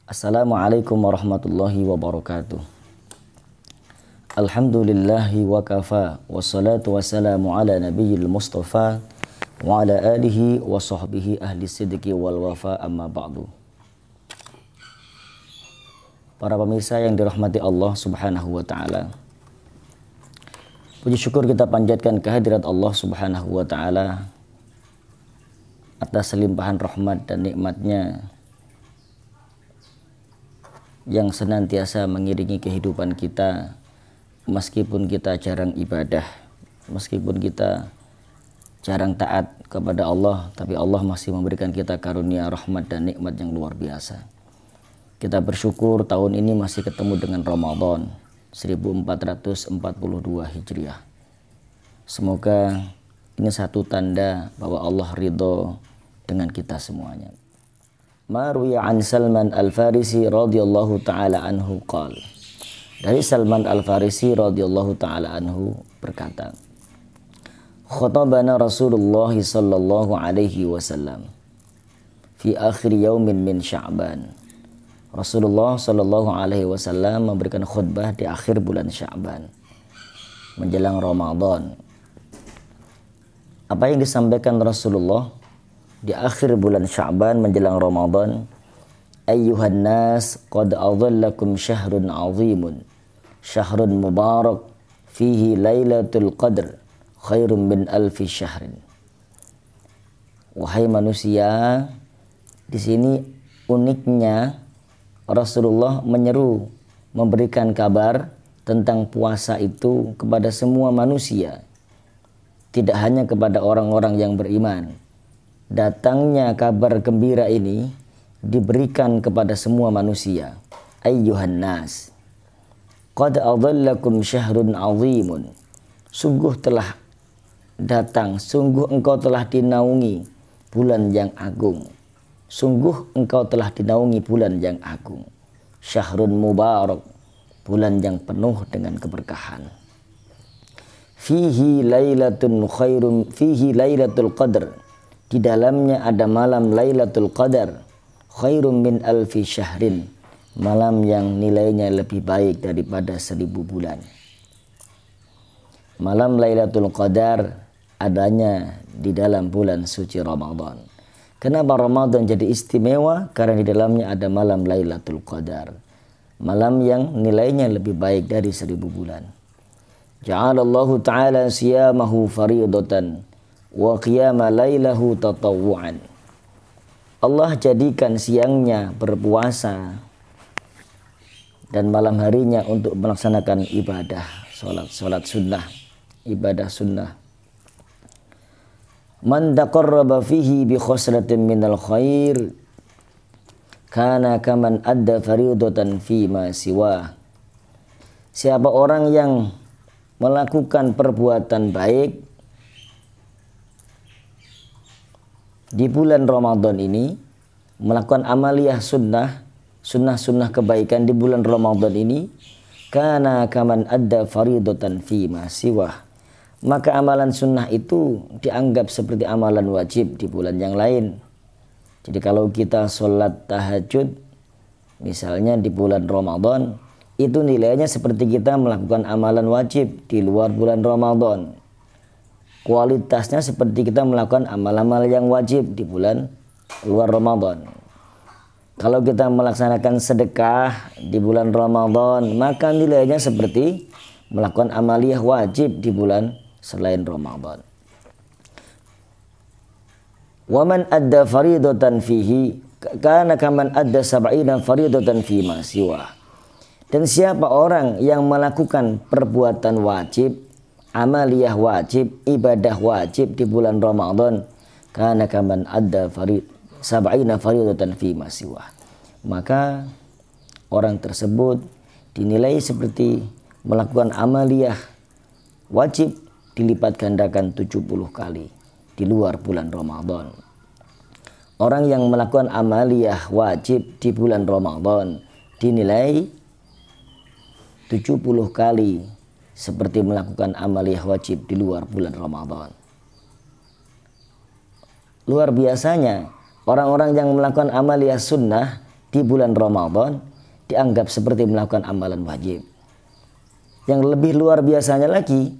Assalamualaikum warahmatullahi wabarakatuh. Alhamdulillahi wa kafa, wassalatu wassalamu ala nabiyil mustafa wa ala alihi wa sahbihi ahli sidqi wal wafa, amma ba'du. Para pemirsa yang dirahmati Allah subhanahu wa ta'ala, puji syukur kita panjatkan kehadirat Allah subhanahu wa ta'ala atas limpahan rahmat dan nikmatnya yang senantiasa mengiringi kehidupan kita, meskipun kita jarang ibadah, meskipun kita jarang taat kepada Allah, tapi Allah masih memberikan kita karunia rahmat dan nikmat yang luar biasa. Kita bersyukur tahun ini masih ketemu dengan Ramadan 1442 Hijriah. Semoga ini satu tanda bahwa Allah ridho dengan kita semuanya. Marwiya an Salman Al-Farisi radhiyallahu ta'ala anhu qala. Dari Salman Al-Farisi radhiyallahu ta'ala anhu berkata, khatabana Rasulullah sallallahu alaihi wasallam fi akhir yaumin min Sya'ban. Rasulullah sallallahu alaihi wasallam memberikan khutbah di akhir bulan Sya'ban menjelang Ramadan. Apa yang disampaikan Rasulullah di akhir bulan Sya'ban menjelang Ramadan? Ayyuhan nas, qad adhallakum syahrun azimun, syahrun mubarak, fihi lailatul qadr, khairun min alfi syahrin. Wahai manusia, di sini uniknya Rasulullah menyeru, memberikan kabar tentang puasa itu kepada semua manusia, tidak hanya kepada orang-orang yang beriman. Datangnya kabar gembira ini diberikan kepada semua manusia. Ayyuhan nas, qad adhallakum syahrun azimun. Sungguh telah datang, sungguh engkau telah dinaungi bulan yang agung. Sungguh engkau telah dinaungi bulan yang agung. Syahrun mubarak, bulan yang penuh dengan keberkahan. Fihi lailatun khairun, fihi lailatul qadr. Di dalamnya ada malam Lailatul Qadar, khairum min alfi syahrin, malam yang nilainya lebih baik daripada 1000 bulan. Malam Lailatul Qadar adanya di dalam bulan suci Ramadan. Kenapa Ramadan jadi istimewa? Karena di dalamnya ada malam Lailatul Qadar, malam yang nilainya lebih baik dari 1000 bulan. Ja'alallahu ta'ala siyamahu faridatan wa qiyama lailahu tatawwu'an. Allah jadikan siangnya berpuasa dan malam harinya untuk melaksanakan ibadah, salat sunnah, ibadah sunnah. Man taqarraba fihi bi khuslatin minal khair kana kaman adda faridatan fi ma siwa. Siapa orang yang melakukan perbuatan baik di bulan Ramadan ini, melakukan amaliyah sunnah kebaikan di bulan Ramadan ini, kana kaman adda faridatan fi ma siwah, maka amalan sunnah itu dianggap seperti amalan wajib di bulan yang lain. Jadi kalau kita sholat tahajud misalnya di bulan Ramadan, itu nilainya seperti kita melakukan amalan wajib di luar bulan Ramadan. Kualitasnya seperti kita melakukan amal-amal yang wajib di bulan luar Ramadan. Kalau kita melaksanakan sedekah di bulan Ramadan, maka nilainya seperti melakukan amaliyah wajib di bulan selain Ramadan. Wa man adda faridatan fihi kana kaman adda sab'ina faridatan fi ma siwa. Dan siapa orang yang melakukan perbuatan wajib, amaliyah wajib, ibadah wajib di bulan Ramadan, kana kaman adda sab'ina faridatan fi ma siwa, maka orang tersebut dinilai seperti melakukan amaliyah wajib dilipat gandakan 70 kali di luar bulan Ramadan. Orang yang melakukan amaliyah wajib di bulan Ramadan dinilai 70 kali seperti melakukan amaliyah wajib di luar bulan Ramadan. Luar biasanya orang-orang yang melakukan amaliyah sunnah di bulan Ramadan dianggap seperti melakukan amalan wajib. Yang lebih luar biasanya lagi,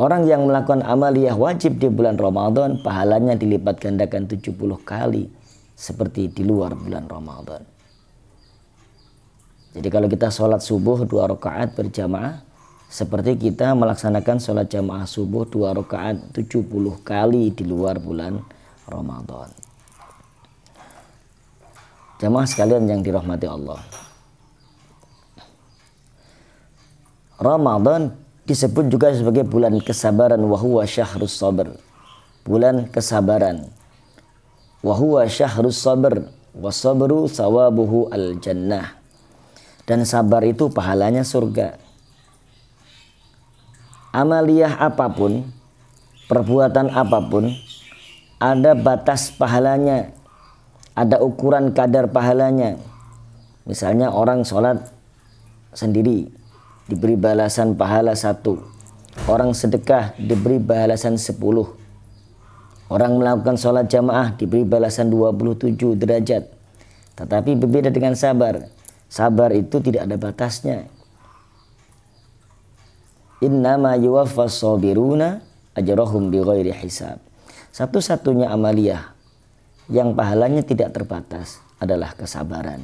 orang yang melakukan amaliyah wajib di bulan Ramadan pahalanya dilipat gandakan 70 kali seperti di luar bulan Ramadan. Jadi kalau kita sholat subuh 2 rakaat berjamaah, seperti kita melaksanakan sholat jamaah subuh 2 rakaat 70 kali di luar bulan Ramadan. Jamaah sekalian yang dirahmati Allah, Ramadan disebut juga sebagai bulan kesabaran, wa huwa syahrus sabr. Bulan kesabaran. Wa huwa syahrus sabr, wa sabru sawabuhu al jannah. Dan sabar itu pahalanya surga. Amaliyah apapun, perbuatan apapun, ada batas pahalanya, ada ukuran kadar pahalanya. Misalnya orang sholat sendiri diberi balasan pahala 1, orang sedekah diberi balasan 10, orang melakukan sholat jamaah diberi balasan 27 derajat. Tetapi berbeda dengan sabar. Sabar itu tidak ada batasnya. Innama yuwaffas sabiruna ajrahum bighairi hisab. Satu-satunya amaliyah yang pahalanya tidak terbatas adalah kesabaran.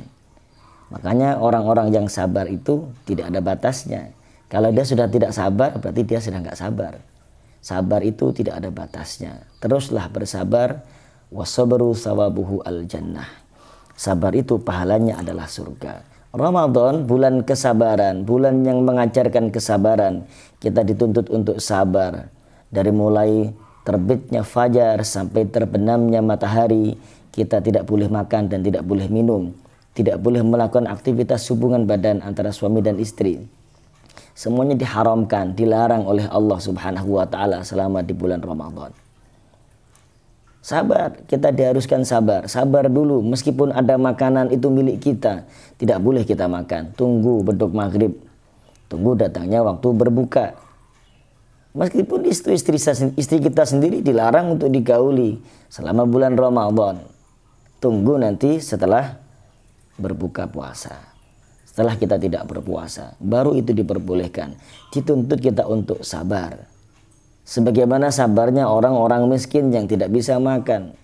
Makanya orang-orang yang sabar itu tidak ada batasnya. Kalau dia sudah tidak sabar, berarti dia sudah nggak sabar. Sabar itu tidak ada batasnya. Teruslah bersabar. Wasabru sawabuhu al jannah. Sabar itu pahalanya adalah surga. Ramadan bulan kesabaran, bulan yang mengajarkan kesabaran. Kita dituntut untuk sabar dari mulai terbitnya fajar sampai terbenamnya matahari. Kita tidak boleh makan dan tidak boleh minum, tidak boleh melakukan aktivitas hubungan badan antara suami dan istri. Semuanya diharamkan, dilarang oleh Allah Subhanahu wa taala selama di bulan Ramadan. Sabar, kita diharuskan sabar. Sabar dulu, meskipun ada makanan itu milik kita, tidak boleh kita makan. Tunggu beduk maghrib, tunggu datangnya waktu berbuka. Meskipun istri kita sendiri dilarang untuk digauli selama bulan Ramadan. Tunggu nanti setelah berbuka puasa. Setelah kita tidak berpuasa, baru itu diperbolehkan. Dituntut kita untuk sabar. Sebagaimana sabarnya orang-orang miskin yang tidak bisa makan.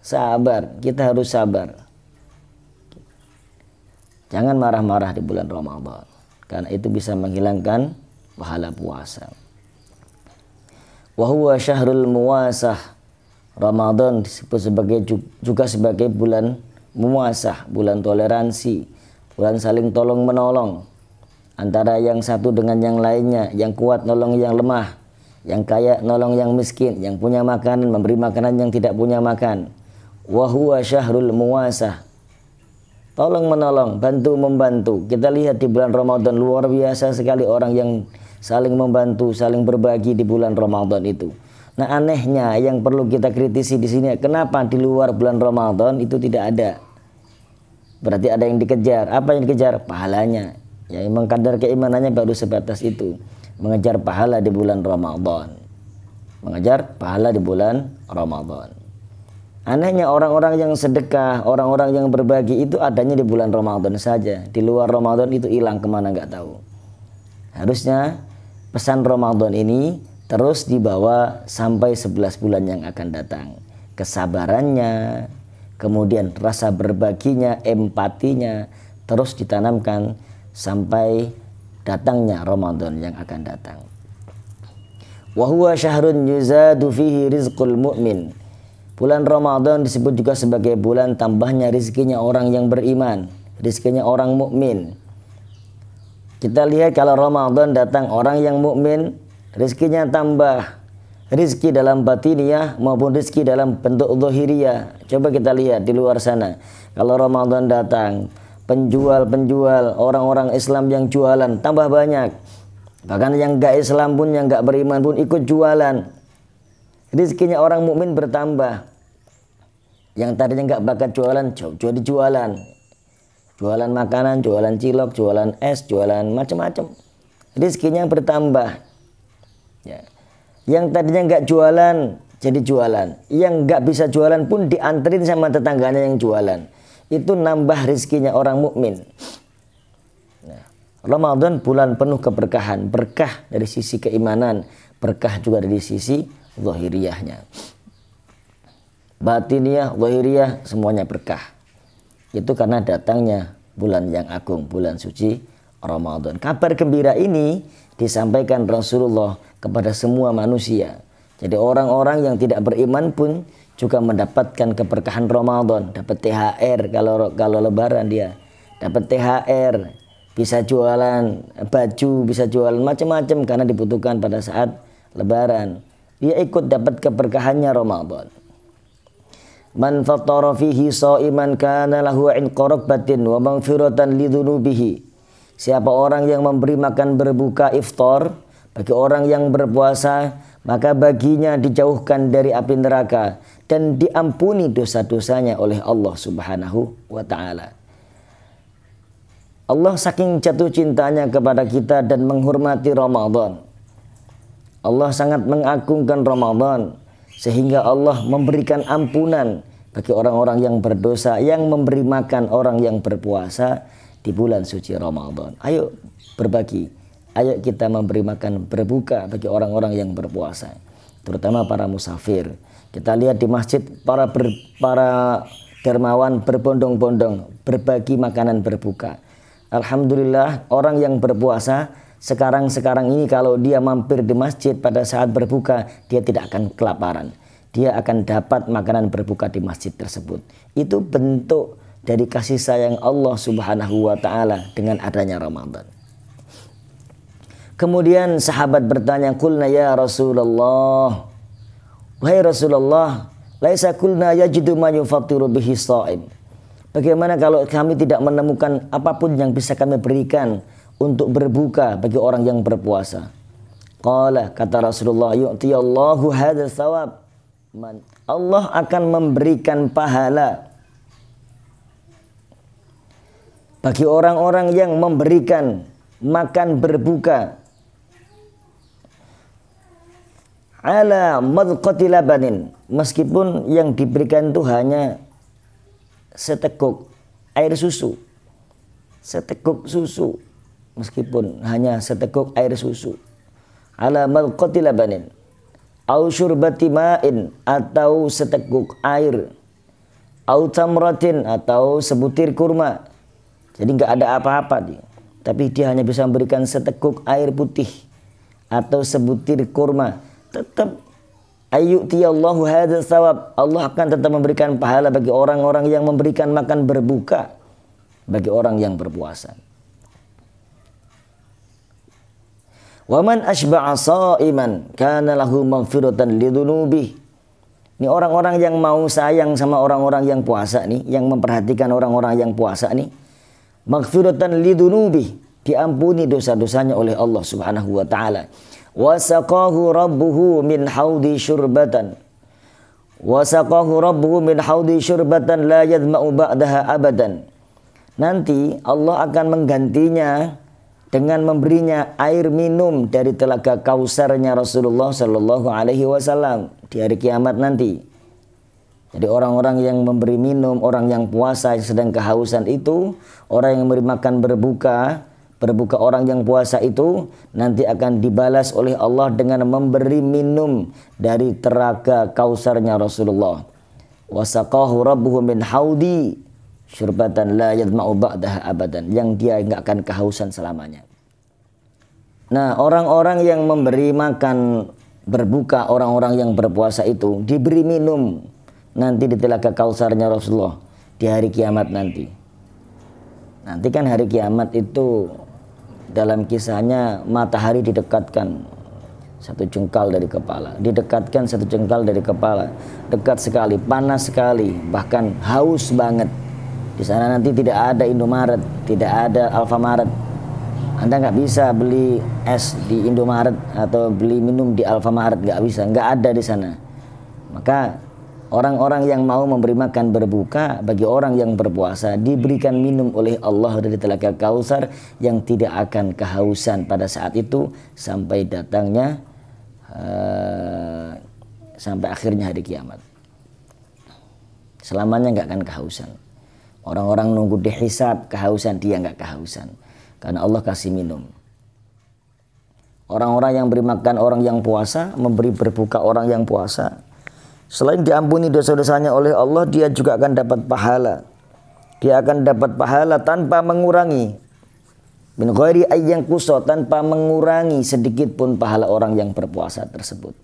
Sabar, kita harus sabar. Jangan marah-marah di bulan Ramadan, karena itu bisa menghilangkan pahala puasa. Wa huwa syahrul muwasah. Ramadan disebut juga sebagai bulan muwasah, bulan toleransi, bulan saling tolong menolong antara yang satu dengan yang lainnya, yang kuat nolong yang lemah, yang kaya nolong yang miskin, yang punya makanan memberi makanan yang tidak punya makan. Wa huwa syahrul muwasah. Tolong menolong, bantu membantu. Kita lihat di bulan Ramadan luar biasa sekali orang yang saling membantu, saling berbagi di bulan Ramadan itu. Nah, anehnya yang perlu kita kritisi di sini, kenapa di luar bulan Ramadan itu tidak ada? Berarti ada yang dikejar. Apa yang dikejar? Pahalanya. Ya, memang kadar keimanannya baru sebatas itu. Mengejar pahala di bulan Ramadan. Mengejar pahala di bulan Ramadan. Anehnya orang-orang yang sedekah, orang-orang yang berbagi itu adanya di bulan Ramadan saja. Di luar Ramadan itu hilang kemana nggak tahu. Harusnya pesan Ramadan ini terus dibawa sampai 11 bulan yang akan datang. Kesabarannya, kemudian rasa berbaginya, empatinya terus ditanamkan sampai datangnya Ramadan yang akan datang. Wa huwa syahrun yuzadu fihi rizqul mu'min. Bulan Ramadan disebut juga sebagai bulan tambahnya rizkinya orang yang beriman, rizkinya orang mukmin. Kita lihat kalau Ramadan datang orang yang mukmin, rizkinya tambah. Rizki dalam batiniyah maupun rizki dalam bentuk zahiriyah. Coba kita lihat di luar sana. Kalau Ramadan datang, penjual-penjual, orang-orang Islam yang jualan tambah banyak. Bahkan yang gak Islam pun, yang gak beriman pun ikut jualan. Rizkinya orang mukmin bertambah. Yang tadinya gak bakat jualan, jadi jualan. Jualan makanan, jualan cilok, jualan es, jualan macam-macam. Rizkinya bertambah. Ya. Yang tadinya gak jualan, jadi jualan. Yang gak bisa jualan pun dianterin sama tetangganya yang jualan. itu nambah rizkinya orang mukmin. Nah, Ramadan bulan penuh keberkahan, berkah dari sisi keimanan, berkah juga dari sisi zahiriyahnya. Batiniyah, zahiriyah semuanya berkah. Itu karena datangnya bulan yang agung, bulan suci Ramadan. Kabar gembira ini disampaikan Rasulullah kepada semua manusia. Jadi orang-orang yang tidak beriman pun juga mendapatkan keberkahan Ramadan, dapat THR kalau lebaran dia dapat THR, bisa jualan baju, bisa jualan macam-macam karena dibutuhkan pada saat lebaran. Dia ikut dapat keberkahannya Ramadan. Man fattara fihi sha'iman kana lahu 'inqa raqbatin wa maghfiratan lidzunubihi. Siapa orang yang memberi makan berbuka iftar bagi orang yang berpuasa, maka baginya dijauhkan dari api neraka dan diampuni dosa-dosanya oleh Allah Subhanahu wa taala. Allah saking jatuh cintanya kepada kita dan menghormati Ramadan. Allah sangat mengagungkan Ramadan sehingga Allah memberikan ampunan bagi orang-orang yang berdosa, yang memberi makan orang yang berpuasa di bulan suci Ramadan. Ayo berbagi, ayo kita memberi makan berbuka bagi orang-orang yang berpuasa, terutama para musafir. Kita lihat di masjid para dermawan berbondong-bondong berbagi makanan berbuka. Alhamdulillah, orang yang berpuasa sekarang ini kalau dia mampir di masjid pada saat berbuka, dia tidak akan kelaparan. Dia akan dapat makanan berbuka di masjid tersebut. Itu bentuk dari kasih sayang Allah Subhanahu wa taala dengan adanya Ramadan. Kemudian sahabat bertanya, "Qulna ya Rasulullah, wahai Rasulullah, laisa qulna yajidu ma yufattiru bihi shaim." Bagaimana kalau kami tidak menemukan apapun yang bisa kami berikan untuk berbuka bagi orang yang berpuasa? Qala, kata Rasulullah, yu'tiyallahu hadzal thawab. Allah akan memberikan pahala bagi orang-orang yang memberikan makan berbuka ala madqati labanin, meskipun yang diberikan itu hanya seteguk air susu, seteguk susu, meskipun hanya seteguk air susu, ala madqati labanin, au syurbati ma'in, atau seteguk air, au tamratin, atau sebutir kurma. Jadi nggak ada apa-apa dia, tapi dia hanya bisa memberikan seteguk air putih atau sebutir kurma. Tetap ayyutiyallahu hadzal thawab, Allah akan tetap memberikan pahala bagi orang-orang yang memberikan makan berbuka bagi orang yang berpuasa. Wa man ashba'a sha'iman kana lahu maghfiratan lidzunubi. Ini orang-orang yang mau sayang sama orang-orang yang puasa nih, yang memperhatikan orang-orang yang puasa nih, maghfiratan lidzunubi, diampuni dosa-dosanya oleh Allah Subhanahu wa taala. Wa saqahu rabbuhu min haudi syurbatan. Wa saqahu rabbuhu min haudi syurbatan la yadma'u ba'daha abadan. Nanti Allah akan menggantinya dengan memberinya air minum dari telaga Kausarnya Rasulullah Shallallahu Alaihi Wasallam di hari kiamat nanti. Jadi orang-orang yang memberi minum, orang yang puasa yang sedang kehausan itu, orang yang memberi makan berbuka orang yang puasa itu nanti akan dibalas oleh Allah dengan memberi minum dari telaga Kausarnya Rasulullah. Wasaqahu rabbuhu min haudi syurbatan la yadma'u ba'daha abadan, yang dia enggak akan kehausan selamanya. Nah, orang-orang yang memberi makan berbuka orang-orang yang berpuasa itu diberi minum nanti di telaga Kausarnya Rasulullah di hari kiamat nanti. Nanti kan hari kiamat itu dalam kisahnya matahari didekatkan satu jengkal dari kepala, didekatkan satu jengkal dari kepala, dekat sekali, panas sekali, bahkan haus banget. Di sana nanti tidak ada Indomaret, tidak ada Alfamaret. Anda nggak bisa beli es di Indomaret atau beli minum di Alfamaret, nggak bisa, nggak ada di sana. Maka orang-orang yang mau memberi makan berbuka bagi orang yang berpuasa diberikan minum oleh Allah dari telaga Kausar yang tidak akan kehausan pada saat itu sampai datangnya sampai akhirnya hari kiamat. Selamanya nggak akan kehausan. Orang-orang nunggu dihisab kehausan, dia nggak kehausan karena Allah kasih minum. Orang-orang yang beri makan orang yang puasa, memberi berbuka orang yang puasa, selain diampuni dosa-dosanya oleh Allah, dia juga akan dapat pahala. Dia akan dapat pahala tanpa mengurangi, min ghairi ayyan qusa, tanpa mengurangi sedikit pun pahala orang yang berpuasa tersebut.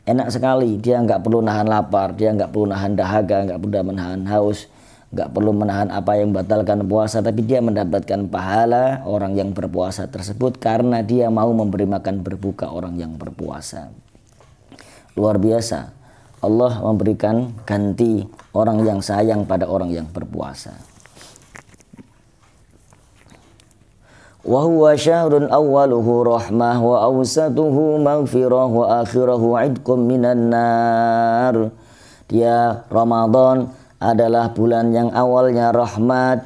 Enak sekali, dia nggak perlu nahan lapar, dia nggak perlu nahan dahaga, nggak perlu menahan haus, nggak perlu menahan apa yang membatalkan puasa, tapi dia mendapatkan pahala orang yang berpuasa tersebut karena dia mau memberi makan berbuka orang yang berpuasa. Luar biasa, Allah memberikan ganti orang yang sayang pada orang yang berpuasa. Wa huwa syahrun awwaluhu rahmah wa awsatuhu maghfirah wa akhirahu idqum minan nar. Dia Ramadan adalah bulan yang awalnya rahmat,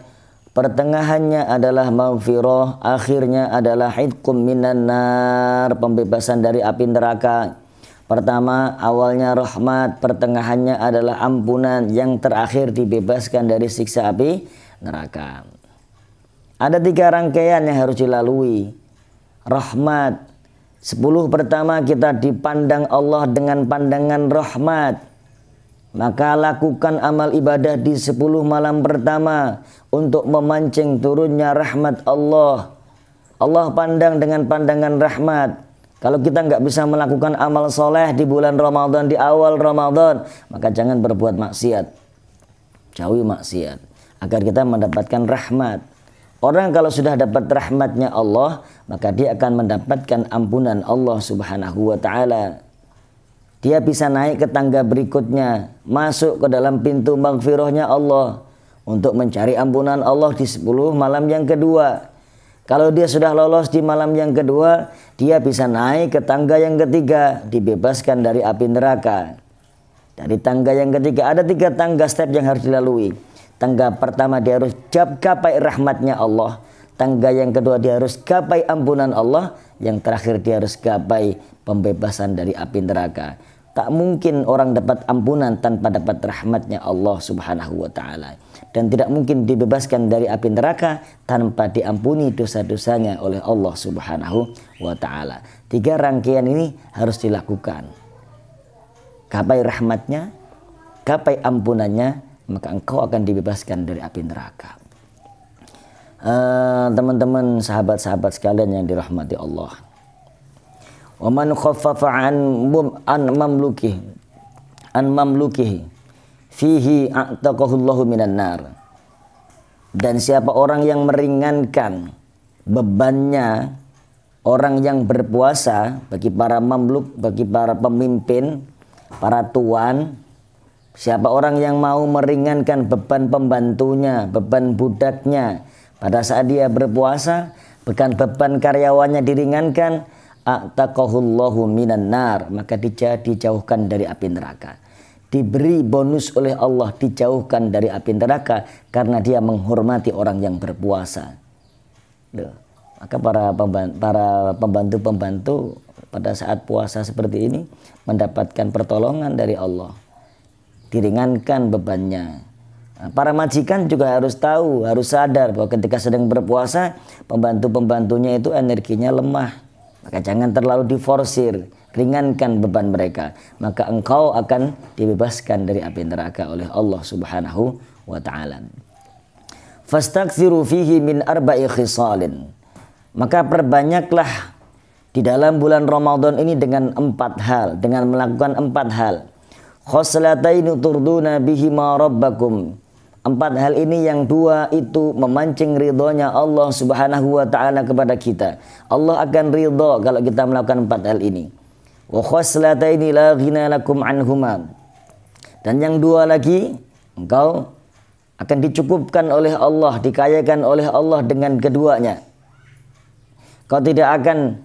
pertengahannya adalah maghfirah, akhirnya adalah idqum minan nar, pembebasan dari api neraka. Pertama awalnya rahmat, pertengahannya adalah ampunan, yang terakhir dibebaskan dari siksa api neraka. Ada 3 rangkaian yang harus dilalui. Rahmat, 10 pertama kita dipandang Allah dengan pandangan rahmat. Maka lakukan amal ibadah di 10 malam pertama untuk memancing turunnya rahmat Allah. Allah pandang dengan pandangan rahmat. Kalau kita nggak bisa melakukan amal soleh di bulan Ramadan, di awal Ramadan, maka jangan berbuat maksiat. Jauhi maksiat agar kita mendapatkan rahmat. Orang kalau sudah dapat rahmatnya Allah, maka dia akan mendapatkan ampunan Allah subhanahu wa ta'ala. Dia bisa naik ke tangga berikutnya, masuk ke dalam pintu maghfirahnya Allah untuk mencari ampunan Allah di 10 malam yang kedua. Kalau dia sudah lolos di malam yang kedua, dia bisa naik ke tangga yang ketiga, dibebaskan dari api neraka. Dari tangga yang ketiga, ada 3 tangga step yang harus dilalui. Tangga pertama dia harus gapai rahmatnya Allah. Tangga yang kedua dia harus gapai ampunan Allah. Yang terakhir dia harus gapai pembebasan dari api neraka. Tak mungkin orang dapat ampunan tanpa dapat rahmatnya Allah subhanahu wa ta'ala. Dan tidak mungkin dibebaskan dari api neraka tanpa diampuni dosa-dosanya oleh Allah subhanahu wa ta'ala. 3 rangkaian ini harus dilakukan. Gapai rahmatnya, gapai ampunannya, maka engkau akan dibebaskan dari api neraka. Teman-teman, sahabat-sahabat sekalian yang dirahmati Allah. Wa man khaffafa an mamlukihi fihi a'taqahullahu minan nar. Dan siapa orang yang meringankan bebannya orang yang berpuasa, bagi para mamluk, bagi para pemimpin, para tuan, siapa orang yang mau meringankan beban pembantunya, beban budaknya pada saat dia berpuasa, beban karyawannya diringankan, a'taqahullahu minan nar, maka dijauhkan dari api neraka. Diberi bonus oleh Allah, dijauhkan dari api neraka karena dia menghormati orang yang berpuasa. Maka para pembantu-pembantu pada saat puasa seperti ini mendapatkan pertolongan dari Allah, diringankan bebannya. Para majikan juga harus tahu, harus sadar bahwa ketika sedang berpuasa, pembantu-pembantunya itu energinya lemah. Maka jangan terlalu diforsir, ringankan beban mereka. Maka engkau akan dibebaskan dari api neraka oleh Allah subhanahu wa ta'ala. Fastaghfiru fihi min arba'i khisalin. Maka perbanyaklah di dalam bulan Ramadan ini dengan 4 hal, dengan melakukan 4 hal. Khoslataini turduna bihima rabbakum. 4 hal ini yang 2 itu memancing ridhonya Allah subhanahu wa ta'ala kepada kita. Allah akan ridho kalau kita melakukan 4 hal ini. Wa khoslataini la ghina lakum anhuma. Dan yang 2 lagi, engkau akan dicukupkan oleh Allah, dikayakan oleh Allah dengan keduanya. Kau tidak akan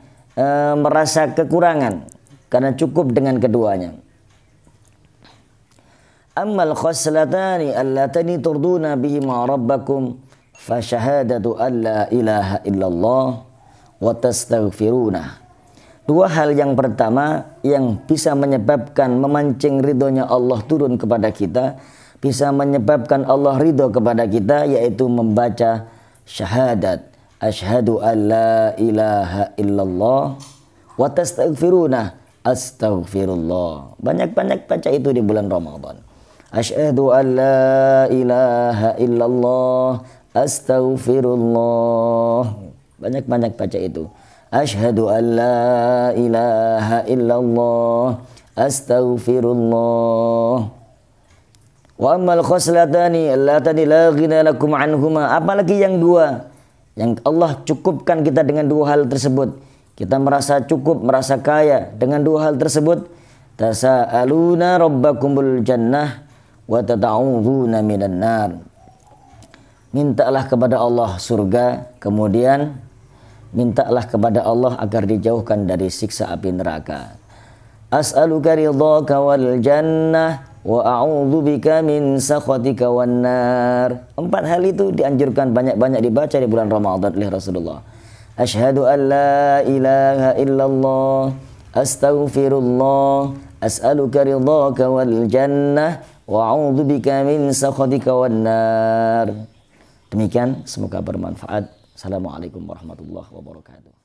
merasa kekurangan karena cukup dengan keduanya. Ammal khoslatani allatani turduna bihima rabbakum fa syahadatu an la ilaha illallah wa tastaghfiruna. 2 hal yang pertama yang bisa menyebabkan memancing ridhonya Allah turun kepada kita. bisa menyebabkan Allah ridho kepada kita, yaitu membaca syahadat asyhadu an la ilaha illallah wa tastaghfiruna astaghfirullah. Banyak-banyak baca itu di bulan Ramadan. Asyhadu an la ilaha illallah astaghfirullah. Banyak-banyak baca itu. Asyhadu an la ilaha illallah astaghfirullah. Wa ammal khoslatani allatani la ghina lakum anhuma. Apalagi yang dua, yang Allah cukupkan kita dengan dua hal tersebut. Kita merasa cukup, merasa kaya dengan dua hal tersebut. Tasa'aluna rabbakumul jannah wa tata'udzuuna minan nar. Mintalah kepada Allah surga, kemudian mintalah kepada Allah agar dijauhkan dari siksa api neraka. As'aluka ridhaka wal jannah wa a'udzubika min sakhatika wan nar. 4 hal itu dianjurkan banyak-banyak dibaca di bulan Ramadan oleh Rasulullah. Asyhadu an la ilaha illallah astaghfirullah as'aluka ridhaka wal jannah wa a'udzubika min sakhatika wan nar. Demikian, semoga bermanfaat. Assalamualaikum warahmatullahi wabarakatuh.